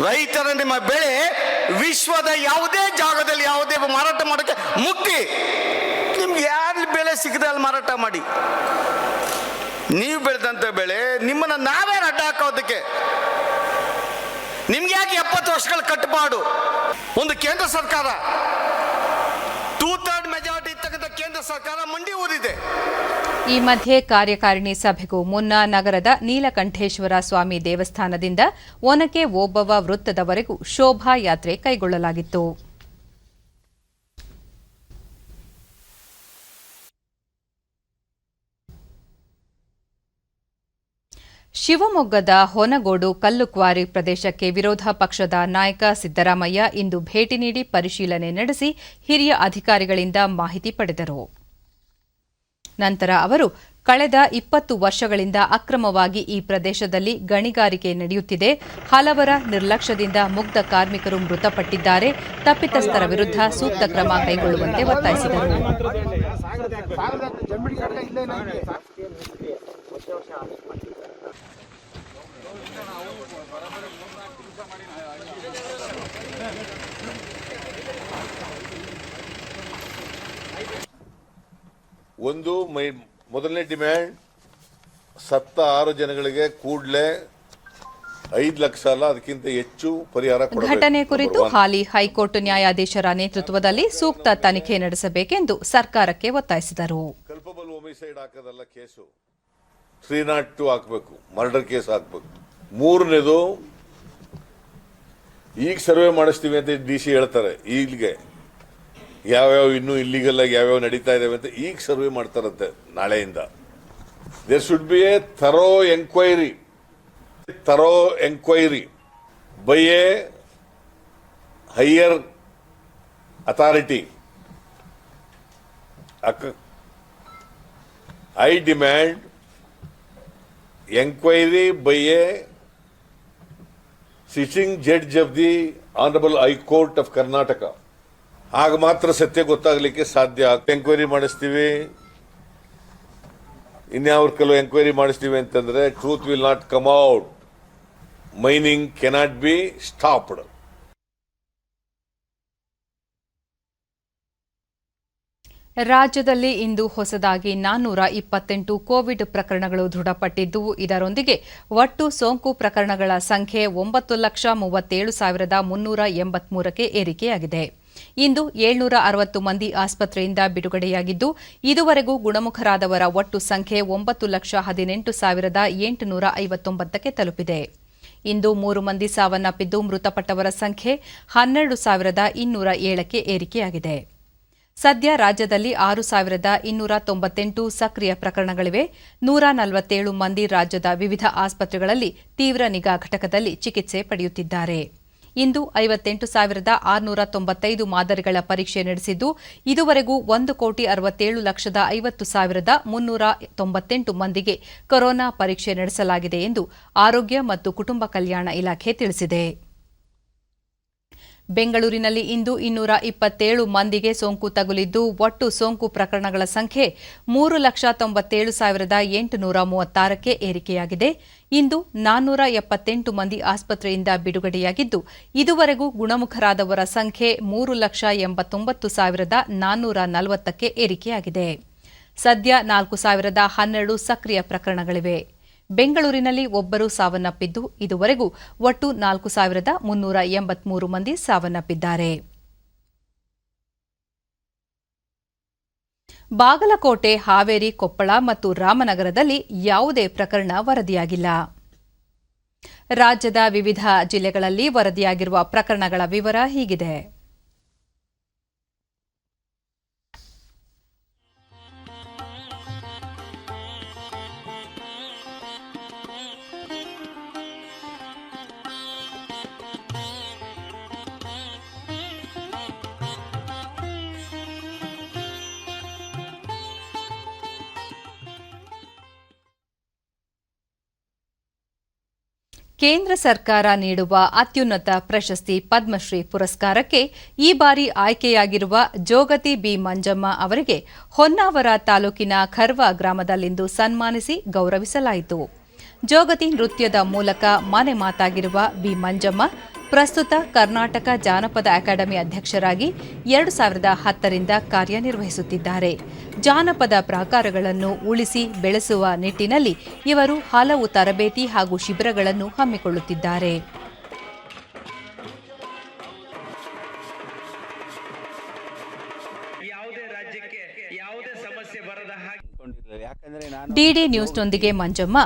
ರೈತರ ನಿಮ್ಮ ಬೆಳೆ ವಿಶ್ವದ ಯಾವುದೇ ಜಾಗದಲ್ಲಿ ಯಾವುದೇ ಮಾರಾಟ ಮಾಡೋಕ್ಕೆ ಮುಕ್ತಿ. ನಿಮ್ಗೆ ಯಾರು ಬೆಲೆ ಸಿಗದೆ ಅಲ್ಲಿ ಮಾರಾಟ ಮಾಡಿ. ನೀವು ಬೆಳೆದಂತ ಬೆಳೆ ನಿಮ್ಮನ್ನ ನಾವೇ ಅಡ್ಡ ಹಾಕೋದಕ್ಕೆ ನಿಮ್ಗೆ ಯಾಕೆ 70 ವರ್ಷಗಳ ಕಟ್ಟುಪಾಡು? ಒಂದು ಕೇಂದ್ರ ಸರ್ಕಾರ 2/3 ಮೆಜಾರಿಟಿ ಇರ್ತಕ್ಕಂಥ ಕೇಂದ್ರ ಸರ್ಕಾರ ಮಂಡಿ ಊದಿದೆ. ಈ ಮಧ್ಯೆ ಕಾರ್ಯಕಾರಿಣಿ ಸಭೆಗೂ ಮುನ್ನ ನಗರದ ನೀಲಕಂಠೇಶ್ವರ ಸ್ವಾಮಿ ದೇವಸ್ಥಾನದಿಂದ ಒನಕೆ ಓಬವ್ವ ವೃತ್ತದವರೆಗೂ ಶೋಭಾಯಾತ್ರೆ ಕೈಗೊಳ್ಳಲಾಗಿತ್ತು. ಶಿವಮೊಗ್ಗದ ಹೊನಗೋಡು ಕಲ್ಲುಕ್ವಾರಿ ಪ್ರದೇಶಕ್ಕೆ ವಿರೋಧ ಪಕ್ಷದ ನಾಯಕ ಸಿದ್ದರಾಮಯ್ಯ ಇಂದು ಭೇಟಿ ನೀಡಿ ಪರಿಶೀಲನೆ ನಡೆಸಿ ಹಿರಿಯ ಅಧಿಕಾರಿಗಳಿಂದ ಮಾಹಿತಿ ಪಡೆದರು. ನಂತರ ಅವರು ಕಳೆದ 20 ವರ್ಷಗಳಿಂದ ಅಕ್ರಮವಾಗಿ ಈ ಪ್ರದೇಶದಲ್ಲಿ ಗಣಿಗಾರಿಕೆ ನಡೆಯುತ್ತಿದೆ, ಹಲವರ ನಿರ್ಲಕ್ಷ್ಯದಿಂದ ಮುಗ್ಧ ಕಾರ್ಮಿಕರು ಮೃತಪಟ್ಟಿದ್ದಾರೆ, ತಪ್ಪಿತಸ್ಥರ ವಿರುದ್ಧ ಸೂಕ್ತ ಕ್ರಮ ಕೈಗೊಳ್ಳುವಂತೆ ಒತ್ತಾಯಿಸಿದರು. ಒಂದು ಮೊದಲನೇ ಡಿಮ್ಯಾಂಡ್, ಸತ್ತ 6 ಜನಗಳಿಗೆ ಕೂಡಲೇ 5 ಲಕ್ಷ ಅಲ್ಲ ಅದಕ್ಕಿಂತ ಹೆಚ್ಚು ಪರಿಹಾರ ಕೊಡಬೇಕು. ಘಟನೆ ಕುರಿತು ಹಾಲಿ ಹೈಕೋರ್ಟ್ ನ್ಯಾಯಾಧೀಶರ ನೇತೃತ್ವದಲ್ಲಿ ಸೂಕ್ತ ತನಿಖೆ ನಡೆಸಬೇಕೆಂದು ಸರ್ಕಾರಕ್ಕೆ ಒತ್ತಾಯಿಸಿದರು. ಕಲ್ಪಬಲ್ ಹೋಮಿಸೈಡ್ ಹಾಕೋದಲ್ಲ ಕೇಸು, 302 ಹಾಕಬೇಕು, ಮರ್ಡರ್ ಕೇಸ್ ಹಾಕಬೇಕು. ಮೂರನೇದು, ಈಗ ಸರ್ವೆ ಮಾಡಿಸ್ತೀವಿ ಅಂತ DC ಹೇಳ್ತಾರೆ, ಈಗಲೇ ಯಾವ್ಯಾವ ಇನ್ನೂ ಇಲ್ಲಿಗಲ್ ಆಗಿ ಯಾವ್ಯಾವ ನಡೀತಾ ಇದಾವೆ ಅಂತ ಈಗ ಸರ್ವೆ ಮಾಡ್ತಾರಂತೆ ನಾಳೆಯಿಂದ. There should be a thorough enquiry by a higher authority. I demand enquiry by a sitting judge of the honourable high court of Karnataka. ಆಗ ಮಾತ್ರ ಸತ್ಯ ಗೊತ್ತಾಗಲಿಕ್ಕೆ ಸಾಧ್ಯ. ಎಂಕ್ವೈರಿ ಮಾಡಿಸ್ತೀವಿ, ಇನ್ಯಾವ್ರ ಕೆಲವು ಎಂಕ್ವೈರಿ ಮಾಡಿಸ್ತೀವಿ ಅಂತಂದ್ರೆ truth will not come out. Mining cannot be stopped. ರಾಜ್ಯದಲ್ಲಿ ಇಂದು ಹೊಸದಾಗಿ 428 ಕೋವಿಡ್ ಪ್ರಕರಣಗಳು ದೃಢಪಟ್ಟಿದ್ದು, ಇದರೊಂದಿಗೆ ಒಟ್ಟು ಸೋಂಕು ಪ್ರಕರಣಗಳ ಸಂಖ್ಯೆ 9,37,383ಕ್ಕೆ ಏರಿಕೆಯಾಗಿದೆ. ಇಂದು 760 ಮಂದಿ ಆಸ್ಪತ್ರೆಯಿಂದ ಬಿಡುಗಡೆಯಾಗಿದ್ದು, ಇದುವರೆಗೂ ಗುಣಮುಖರಾದವರ ಒಟ್ಟು ಸಂಖ್ಯೆ 9,18,859ಕ್ಕೆ ತಲುಪಿದೆ. ಇಂದು 3 ಮಂದಿ ಸಾವನ್ನಪ್ಪಿದ್ದು, ಮೃತಪಟ್ಟವರ ಸಂಖ್ಯೆ 12,207ಕ್ಕೆ ಏರಿಕೆಯಾಗಿದೆ. ಸದ್ಯ ರಾಜ್ಯದಲ್ಲಿ 6,298 ಸಕ್ರಿಯ ಪ್ರಕರಣಗಳಿವೆ. 147 ಮಂದಿ ರಾಜ್ಯದ ವಿವಿಧ ಆಸ್ಪತ್ರೆಗಳಲ್ಲಿ ತೀವ್ರ ನಿಗಾ ಘಟಕದಲ್ಲಿ ಚಿಕಿತ್ಸೆ ಪಡೆಯುತ್ತಿದ್ದಾರೆ. ಇಂದು 58,695 ಮಾದರಿಗಳ ಪರೀಕ್ಷೆ ನಡೆಸಿದ್ದು, ಇದುವರೆಗೂ 1,67,50,398 ಮಂದಿಗೆ ಕೊರೋನಾ ಪರೀಕ್ಷೆ ನಡೆಸಲಾಗಿದೆ ಎಂದು ಆರೋಗ್ಯ ಮತ್ತು ಕುಟುಂಬ ಕಲ್ಯಾಣ ಇಲಾಖೆ ತಿಳಿಸಿದೆ. ಬೆಂಗಳೂರಿನಲ್ಲಿ ಇಂದು 227 ಮಂದಿಗೆ ಸೋಂಕು ತಗುಲಿದ್ದು, ಒಟ್ಟು ಸೋಂಕು ಪ್ರಕರಣಗಳ ಸಂಖ್ಯೆ 3,97,836ಕ್ಕೆ ಏರಿಕೆಯಾಗಿದೆ. ಇಂದು 478 ಮಂದಿ ಆಸ್ಪತ್ರೆಯಿಂದ ಬಿಡುಗಡೆಯಾಗಿದ್ದು, ಇದುವರೆಗೂ ಗುಣಮುಖರಾದವರ ಸಂಖ್ಯೆ 3,89,440ಕ್ಕೆ ಏರಿಕೆಯಾಗಿದೆ. ಸದ್ಯ 4,012 ಸಕ್ರಿಯ ಪ್ರಕರಣಗಳಿವೆ. ಬೆಂಗಳೂರಿನಲ್ಲಿ ಒಬ್ಬರು ಸಾವನ್ನಪ್ಪಿದ್ದು, ಇದುವರೆಗೂ ಒಟ್ಟು 4,383 ಮಂದಿ ಸಾವನ್ನಪ್ಪಿದ್ದಾರೆ. ಬಾಗಲಕೋಟೆ, ಹಾವೇರಿ, ಕೊಪ್ಪಳ ಮತ್ತು ರಾಮನಗರದಲ್ಲಿ ಯಾವುದೇ ಪ್ರಕರಣ ವರದಿಯಾಗಿಲ್ಲ. ರಾಜ್ಯದ ವಿವಿಧ ಜಿಲ್ಲೆಗಳಲ್ಲಿ ವರದಿಯಾಗಿರುವ ಪ್ರಕರಣಗಳ ವಿವರ ಹೀಗಿದೆ. ಕೇಂದ್ರ ಸರ್ಕಾರ ನೀಡುವ ಅತ್ಯುನ್ನತ ಪ್ರಶಸ್ತಿ ಪದ್ಮಶ್ರೀ ಪುರಸ್ಕಾರಕ್ಕೆ ಈ ಬಾರಿ ಆಯ್ಕೆಯಾಗಿರುವ ಜೋಗತಿ ಬಿ ಮಂಜಮ್ಮ ಅವರಿಗೆ ಹೊನ್ನಾವರ ತಾಲೂಕಿನ ಖರ್ವ ಗ್ರಾಮದಲ್ಲಿಂದು ಸನ್ಮಾನಿಸಿ ಗೌರವಿಸಲಾಯಿತು. ಜೋಗತಿ ನೃತ್ಯದ ಮೂಲಕ ಮನೆ ಮಾತಾಗಿರುವ ಬಿ ಮಂಜಮ್ಮ ಪ್ರಸ್ತುತ ಕರ್ನಾಟಕ ಜಾನಪದ ಅಕಾಡೆಮಿ ಅಧ್ಯಕ್ಷರಾಗಿ 2010ರಿಂದ ಕಾರ್ಯನಿರ್ವಹಿಸುತ್ತಿದ್ದಾರೆ. ಜಾನಪದ ಪ್ರಾಕಾರಗಳನ್ನು ಉಳಿಸಿ ಬೆಳೆಸುವ ನಿಟ್ಟಿನಲ್ಲಿ ಇವರು ಹಲವು ತರಬೇತಿ ಹಾಗೂ ಶಿಬಿರಗಳನ್ನು ಹಮ್ಮಿಕೊಳ್ಳುತ್ತಿದ್ದಾರೆ. ಯಾವುದೇ ರಾಜ್ಯಕ್ಕೆ ಯಾವುದೇ ಸಮಸ್ಯೆ ಬರದ ಹಾಗೆ ಡಿಡಿ ನ್ಯೂಸ್ನೊಂದಿಗೆ ಮಂಜಮ್ಮ,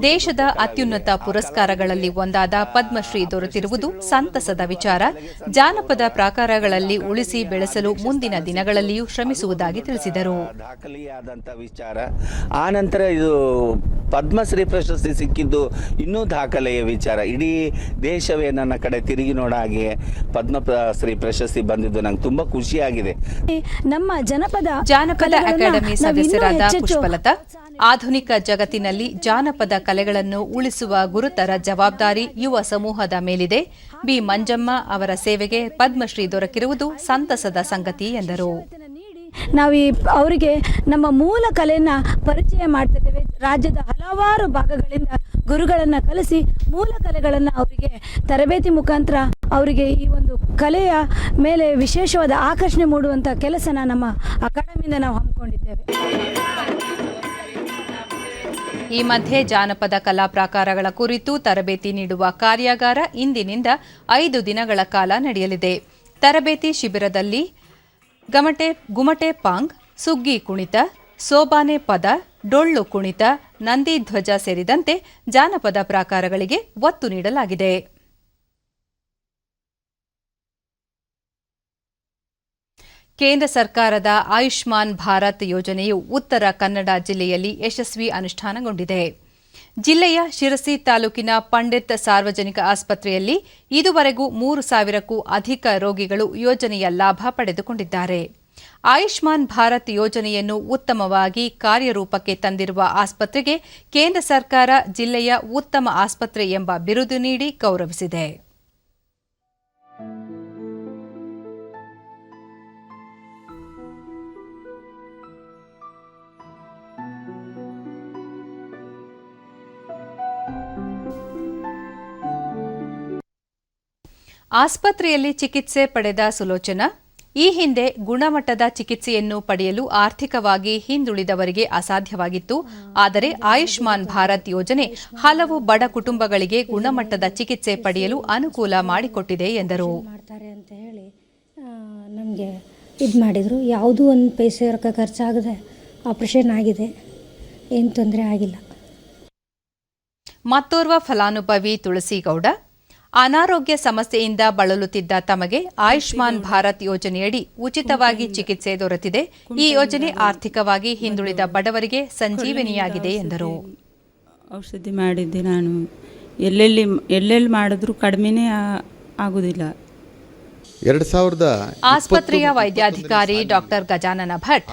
ದೇಶದ ಅತ್ಯುನ್ನತ ಪುರಸ್ಕಾರಗಳಲ್ಲಿ ಒಂದಾದ ಪದ್ಮಶ್ರೀ ದೊರೆತಿರುವುದು ಸಂತಸದ ವಿಚಾರ. ಜಾನಪದ ಪ್ರಾಕಾರಗಳಲ್ಲಿ ಉಳಿಸಿ ಬೆಳೆಸಲು ಮುಂದಿನ ದಿನಗಳಲ್ಲಿಯೂ ಶ್ರಮಿಸುವುದಾಗಿ ತಿಳಿಸಿದರು. ದಾಖಲೆಯಾದಂಥ ವಿಚಾರ. ಆ ನಂತರ ಇದು ಪದ್ಮಶ್ರೀ ಪ್ರಶಸ್ತಿ ಸಿಕ್ಕಿದ್ದು ಇನ್ನೂ ದಾಖಲೆಯ ವಿಚಾರ. ಇಡೀ ದೇಶವೇ ನನ್ನ ಕಡೆ ತಿರುಗಿ ನೋಡ ಹಾಗೆ ಪದ್ಮಶ್ರೀ ಪ್ರಶಸ್ತಿ ಬಂದಿದ್ದು ನಂಗೆ ತುಂಬಾ ಖುಷಿಯಾಗಿದೆ. ನಮ್ಮ ಜಾನಪದ ಅಕಾಡೆಮಿ ಸದಸ್ಯರಾದ ಪುಷ್ಪಲತಾ, ಆಧುನಿಕ ಜಗತ್ತಿನಲ್ಲಿ ಜಾನಪದ ಕಲೆಗಳನ್ನು ಉಳಿಸುವ ಗುರುತರ ಜವಾಬ್ದಾರಿ ಯುವ ಸಮೂಹದ ಮೇಲಿದೆ. ಬಿ ಮಂಜಮ್ಮ ಅವರ ಸೇವೆಗೆ ಪದ್ಮಶ್ರೀ ದೊರಕಿರುವುದು ಸಂತಸದ ಸಂಗತಿ ಎಂದರು. ನಾವು ಅವರಿಗೆ ನಮ್ಮ ಮೂಲ ಕಲೆಯನ್ನು ಪರಿಚಯ ಮಾಡ್ತಿದ್ದೇವೆ. ರಾಜ್ಯದ ಹಲವಾರು ಭಾಗಗಳಿಂದ ಗುರುಗಳನ್ನು ಕಲಿಸಿ ಮೂಲ ಕಲೆಗಳನ್ನು ಅವರಿಗೆ ತರಬೇತಿ ಮುಖಾಂತರ ಅವರಿಗೆ ಈ ಒಂದು ಕಲೆಯ ಮೇಲೆ ವಿಶೇಷವಾದ ಆಕರ್ಷಣೆ ಮೂಡುವಂಥ ಕೆಲಸನ ನಮ್ಮ ಅಕಾಡೆಮಿಯಿಂದ ನಾವು ಹಮ್ಮಿಕೊಂಡಿದ್ದೇವೆ. ಈ ಮಧ್ಯೆ ಜಾನಪದ ಕಲಾ ಪ್ರಾಕಾರಗಳ ಕುರಿತು ತರಬೇತಿ ನೀಡುವ ಕಾರ್ಯಾಗಾರ ಇಂದಿನಿಂದ 5 ದಿನಗಳ ಕಾಲ ನಡೆಯಲಿದೆ. ತರಬೇತಿ ಶಿಬಿರದಲ್ಲಿ ಗುಮಟೆ ಪಾಂಗ್, ಸುಗ್ಗಿ ಕುಣಿತ, ಸೋಬಾನೆ ಪದ, ಡೊಳ್ಳು ಕುಣಿತ, ನಂದಿ ಧ್ವಜ ಸೇರಿದಂತೆ ಜಾನಪದ ಪ್ರಾಕಾರಗಳಿಗೆ ಒತ್ತು ನೀಡಲಾಗಿದೆ. ಕೇಂದ್ರ ಸರ್ಕಾರದ ಆಯುಷ್ಮಾನ್ ಭಾರತ್ ಯೋಜನೆಯು ಉತ್ತರ ಕನ್ನಡ ಜಿಲ್ಲೆಯಲ್ಲಿ ಯಶಸ್ವಿ ಅನುಷ್ಠಾನಗೊಂಡಿದೆ. ಜಿಲ್ಲೆಯ ಶಿರಸಿ ತಾಲೂಕಿನ ಪಂಡಿತ್ ಸಾರ್ವಜನಿಕ ಆಸ್ಪತ್ರೆಯಲ್ಲಿ ಇದುವರೆಗೂ 3,000ಕ್ಕೂ ಅಧಿಕ ರೋಗಿಗಳು ಯೋಜನೆಯ ಲಾಭ ಪಡೆದುಕೊಂಡಿದ್ದಾರೆ. ಆಯುಷ್ಮಾನ್ ಭಾರತ್ ಯೋಜನೆಯನ್ನು ಉತ್ತಮವಾಗಿ ಕಾರ್ಯರೂಪಕ್ಕೆ ತಂದಿರುವ ಆಸ್ಪತ್ರೆಗೆ ಕೇಂದ್ರ ಸರ್ಕಾರ ಜಿಲ್ಲೆಯ ಉತ್ತಮ ಆಸ್ಪತ್ರೆ ಎಂಬ ಬಿರುದು ನೀಡಿ ಗೌರವಿಸಿದೆ. ಆಸ್ಪತ್ರೆಯಲ್ಲಿ ಚಿಕಿತ್ಸೆ ಪಡೆದ ಸುಲೋಚನಾ, ಈ ಹಿಂದೆ ಗುಣಮಟ್ಟದ ಚಿಕಿತ್ಸೆಯನ್ನು ಪಡೆಯಲು ಆರ್ಥಿಕವಾಗಿ ಹಿಂದುಳಿದವರಿಗೆ ಅಸಾಧ್ಯವಾಗಿತ್ತು. ಆದರೆ ಆಯುಷ್ಮಾನ್ ಭಾರತ್ ಯೋಜನೆ ಹಲವು ಬಡ ಕುಟುಂಬಗಳಿಗೆ ಗುಣಮಟ್ಟದ ಚಿಕಿತ್ಸೆ ಪಡೆಯಲು ಅನುಕೂಲ ಮಾಡಿಕೊಟ್ಟಿದೆ ಎಂದರು. ನಮಗೆ ಇದು ಮಾಡಿದ್ರು, ಯಾವುದೂ ಒಂದು ಪೈಸೆ ರೊಕ್ಕ ಖರ್ಚಾಗದೆ ಆಪರೇಷನ್ ಆಗಿದೆ, ಏನು ತೊಂದರೆ ಆಗಿಲ್ಲ. ಮತ್ತೋರ್ವ ಫಲಾನುಭವಿ ತುಳಸಿಗೌಡ, ಅನಾರೋಗ್ಯ ಸಮಸ್ಯೆಯಿಂದ ಬಳಲುತ್ತಿದ್ದ ತಮಗೆ ಆಯುಷ್ಮಾನ್ ಭಾರತ್ ಯೋಜನೆಯಡಿ ಉಚಿತವಾಗಿ ಚಿಕಿತ್ಸೆ ದೊರೆತಿದೆ. ಈ ಯೋಜನೆ ಆರ್ಥಿಕವಾಗಿ ಹಿಂದುಳಿದ ಬಡವರಿಗೆ ಸಂಜೀವನಿಯಾಗಿದೆ ಎಂದರು. ಔಷಧಿ ಮಾಡಿದ್ದೆ ನಾನು, ಎಲ್ಲೆಲ್ಲಿ ಮಾಡಿದ್ರೂ ಕಡಿಮೆನೇ ಆಗುವುದಿಲ್ಲ. ಆಸ್ಪತ್ರೆಯ ವೈದ್ಯಾಧಿಕಾರಿ ಡಾಕ್ಟರ್ ಗಜಾನನ ಭಟ್,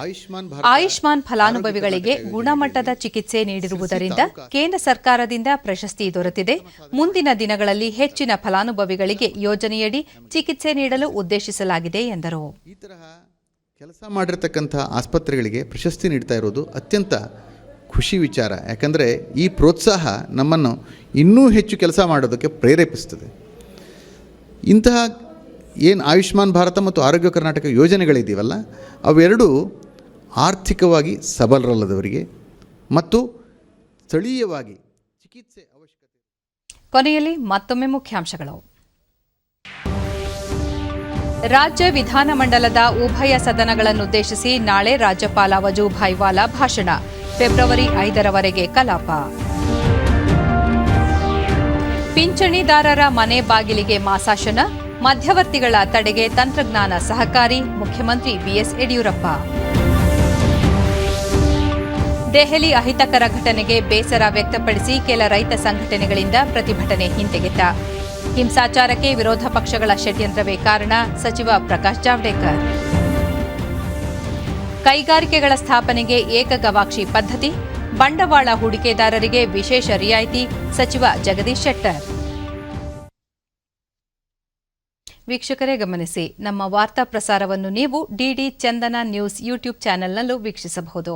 ಆಯುಷ್ಮಾನ್ ಫಲಾನುಭವಿಗಳಿಗೆ ಗುಣಮಟ್ಟದ ಚಿಕಿತ್ಸೆ ನೀಡಿರುವುದರಿಂದ ಕೇಂದ್ರ ಸರ್ಕಾರದಿಂದ ಪ್ರಶಸ್ತಿ ದೊರೆತಿದೆ. ಮುಂದಿನ ದಿನಗಳಲ್ಲಿ ಹೆಚ್ಚಿನ ಫಲಾನುಭವಿಗಳಿಗೆ ಯೋಜನೆಯಡಿ ಚಿಕಿತ್ಸೆ ನೀಡಲು ಉದ್ದೇಶಿಸಲಾಗಿದೆ ಎಂದರು. ಈ ತರಹ ಕೆಲಸ ಮಾಡಿರ್ತಕ್ಕಂಥ ಆಸ್ಪತ್ರೆಗಳಿಗೆ ಪ್ರಶಸ್ತಿ ನೀಡ್ತಾ ಇರೋದು ಅತ್ಯಂತ ಖುಷಿ ವಿಚಾರ. ಯಾಕಂದರೆ ಈ ಪ್ರೋತ್ಸಾಹ ನಮ್ಮನ್ನು ಇನ್ನೂ ಹೆಚ್ಚು ಕೆಲಸ ಮಾಡೋದಕ್ಕೆ ಪ್ರೇರೇಪಿಸ್ತದೆ. ಇಂತಹ ಏನು ಆಯುಷ್ಮಾನ್ ಭಾರತ ಮತ್ತು ಆರೋಗ್ಯ ಕರ್ನಾಟಕ ಯೋಜನೆಗಳಿದ್ದೀವಲ್ಲ, ಅವೆರಡೂ ಆರ್ಥಿಕವಾಗಿ ಸಬಲರಲ್ಲದವರಿಗೆ ಮತ್ತು ಸ್ಥಳೀಯವಾಗಿ ಚಿಕಿತ್ಸೆ ಅವಶ್ಯಕತೆ. ಕೊನೆಯಲ್ಲಿ ಮತ್ತೊಮ್ಮೆ ಮುಖ್ಯಾಂಶಗಳು. ರಾಜ್ಯ ವಿಧಾನಮಂಡಲದ ಉಭಯ ಸದನಗಳನ್ನುದ್ದೇಶಿಸಿ ನಾಳೆ ರಾಜ್ಯಪಾಲ ವಜೂಭಾಯಿ ವಾಲಾ ಭಾಷಣ. ಫೆಬ್ರವರಿ 5ರವರೆಗೆ ಕಲಾಪ. ಪಿಂಚಣಿದಾರರ ಮನೆ ಬಾಗಿಲಿಗೆ ಮಾಸಾಶನ, ಮಧ್ಯವರ್ತಿಗಳ ತಡೆಗೆ ತಂತ್ರಜ್ಞಾನ ಸಹಕಾರಿ. ಮುಖ್ಯಮಂತ್ರಿ ಬಿಎಸ್ ಯಡಿಯೂರಪ್ಪ. ದೆಹಲಿ ಅಹಿತಕರ ಘಟನೆಗೆ ಬೇಸರ ವ್ಯಕ್ತಪಡಿಸಿ ಕೆಲ ರೈತ ಸಂಘಟನೆಗಳಿಂದ ಪ್ರತಿಭಟನೆ ಹಿಂತೆಗೆತ. ಹಿಂಸಾಚಾರಕ್ಕೆ ವಿರೋಧ ಪಕ್ಷಗಳ ಷಡ್ಯಂತ್ರವೇ ಕಾರಣ, ಸಚಿವ ಪ್ರಕಾಶ್ ಜಾವಡೇಕರ್. ಕೈಗಾರಿಕೆಗಳ ಸ್ಥಾಪನೆಗೆ ಏಕಗವಾಕ್ಷಿ ಪದ್ಧತಿ, ಬಂಡವಾಳ ಹೂಡಿಕೆದಾರರಿಗೆ ವಿಶೇಷ ರಿಯಾಯಿತಿ. ಸಚಿವ ಜಗದೀಶ್ ಶೆಟ್ಟರ್. ವೀಕ್ಷಕರೇ ಗಮನಿಸಿ, ನಮ್ಮ ವಾರ್ತಾ ಪ್ರಸಾರವನ್ನು ನೀವು ಡಿಡಿ ಚಂದನ ನ್ಯೂಸ್ ಯೂಟ್ಯೂಬ್ ಚಾನೆಲ್ನಲ್ಲೂ ವೀಕ್ಷಿಸಬಹುದು.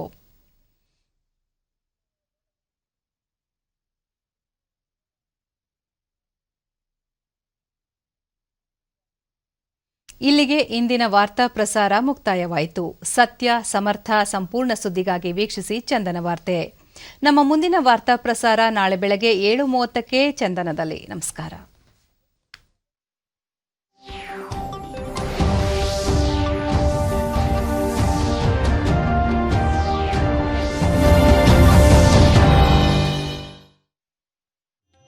ಇಲ್ಲಿಗೆ ಇಂದಿನ ವಾರ್ತಾ ಪ್ರಸಾರ ಮುಕ್ತಾಯವಾಯಿತು. ಸತ್ಯ, ಸಮರ್ಥ, ಸಂಪೂರ್ಣ ಸುದ್ದಿಗಾಗಿ ವೀಕ್ಷಿಸಿ ಚಂದನ ವಾರ್ತೆ. ನಮ್ಮ ಮುಂದಿನ ವಾರ್ತಾ ಪ್ರಸಾರ ನಾಳೆ ಬೆಳಗ್ಗೆ 7:30ಕ್ಕೆ ಚಂದನದಲ್ಲಿ. ನಮಸ್ಕಾರ.